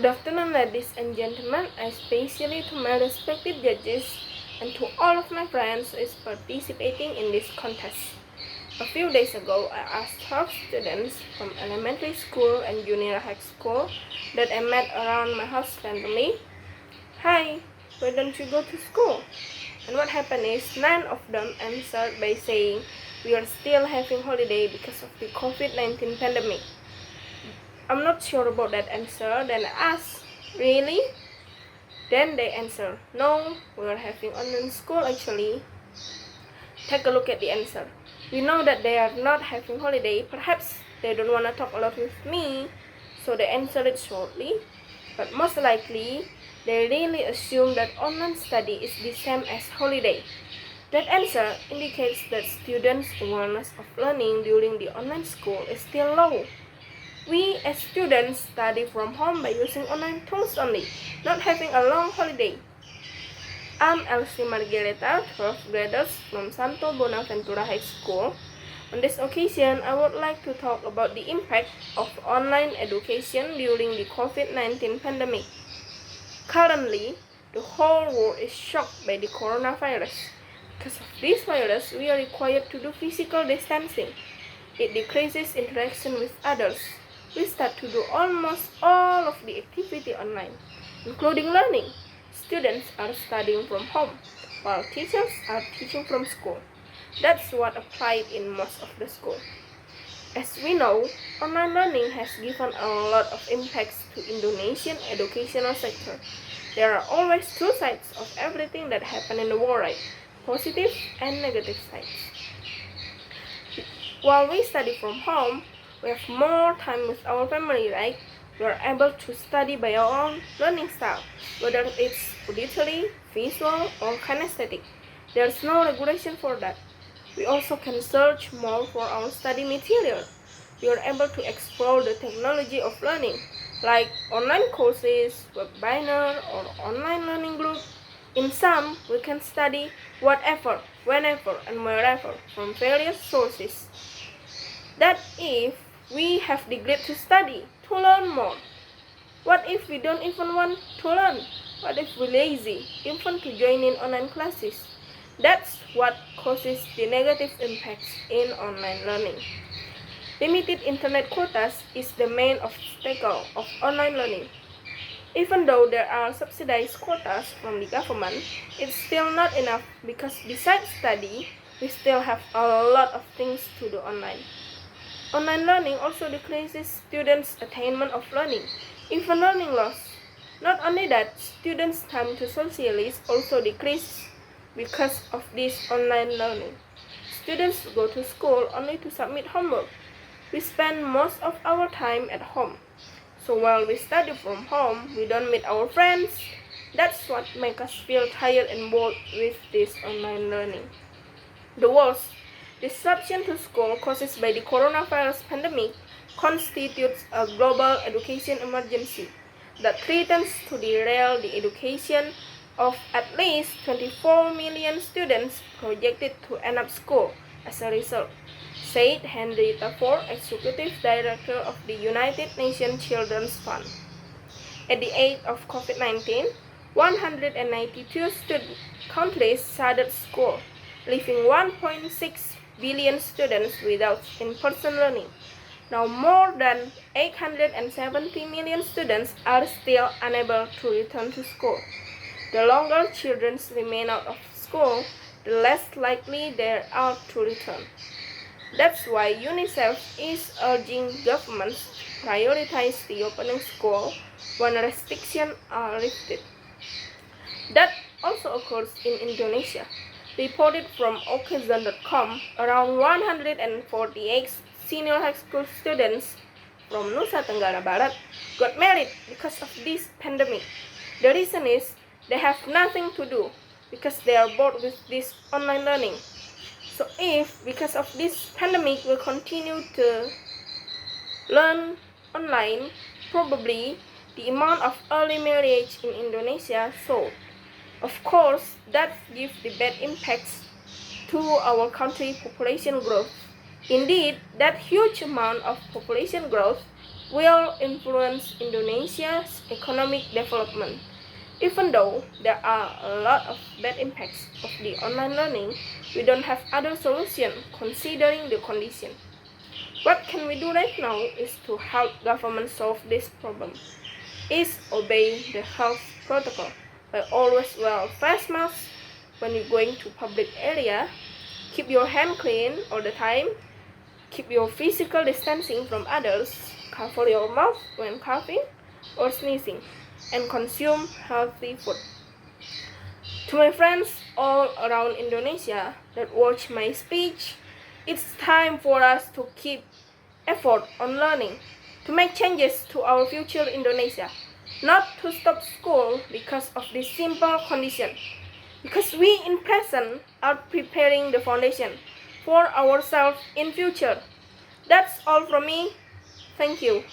Good afternoon, ladies and gentlemen, especially to my respected judges and to all of my friends who is participating in this contest. A few days ago, I asked 12 students from elementary school and junior high school that I met around my house randomly, "Hi, why don't you go to school?" And what happened is 9 of them answered by saying, "We are still having holiday because of the COVID-19 pandemic." I'm not sure about that answer. Then I asked, "Really?" Then they answer, "No, we are having online school actually." Take a look at the answer. We know that they are not having holiday. Perhaps they don't want to talk a lot with me, so they answered it shortly. But most likely, they really assume that online study is the same as holiday. That answer indicates that students' awareness of learning during the online school is still low. We as students study from home by using online tools only, not having a long holiday. I'm Elsi Margereta, 12th graders from Santo Bonaventura High School. On this occasion, I would like to talk about the impact of online education during the COVID-19 pandemic. Currently, the whole world is shocked by the coronavirus. Because of this virus, we are required to do physical distancing. It decreases interaction with others. We start to do almost all of the activity online, including learning. Students are studying from home, while teachers are teaching from school. That's what applied in most of the school. As we know, online learning has given a lot of impacts to Indonesian educational sector. There are always two sides of everything that happen in the world, right? Positive and negative sides. While we study from home, we have more time with our family, right? We are able to study by our own learning style, whether it's auditory, visual, or kinesthetic. There's no regulation for that. We also can search more for our study material. We are able to explore the technology of learning, like online courses, webinar, or online learning group. In some, we can study whatever, whenever, and wherever from various sources. That if we have the grit to study, to learn more. What if we don't even want to learn? What if we're lazy, even to join in online classes? That's what causes the negative impacts in online learning. Limited internet quotas is the main obstacle of online learning. Even though there are subsidized quotas from the government, it's still not enough because besides study, we still have a lot of things to do online. Online learning also decreases students' attainment of learning, even learning loss. Not only that, students' time to socialize also decreases because of this online learning. Students go to school only to submit homework. We spend most of our time at home. So while we study from home, we don't meet our friends. That's what makes us feel tired and bored with this online learning. The worst disruption to school caused by the coronavirus pandemic constitutes a global education emergency that threatens to derail the education of at least 24 million students projected to end up school as a result, said Margereta, Executive Director of the United Nations Children's Fund. At the age of COVID-19, 192 countries shuttered school, leaving 1.6 billion students without in-person learning. Now more than 870 million students are still unable to return to school. The longer children remain out of school, the less likely they are to return. That's why UNICEF is urging governments to prioritize the opening school when restrictions are lifted. That also occurs in Indonesia. Reported from Okazon.com, around 148 senior high school students from Nusa Tenggara Barat got married because of this pandemic. The reason is they have nothing to do because they are bored with this online learning. So if because of this pandemic we continue to learn online, probably the amount of early marriage in Indonesia soared. Of course, that gives the bad impacts to our country population growth. Indeed, that huge amount of population growth will influence Indonesia's economic development. Even though there are a lot of bad impacts of the online learning, we don't have other solution considering the condition. What can we do right now is to help government solve this problem. Is obey the health protocol by always wear face masks when you're going to public area, keep your hand clean all the time, keep your physical distancing from others, cover your mouth when coughing or sneezing, and consume healthy food. To my friends all around Indonesia that watch my speech, it's time for us to keep effort on learning, to make changes to our future Indonesia, not to stop school because of this simple condition, because we in present are preparing the foundation for ourselves in future. That's all from me. Thank you.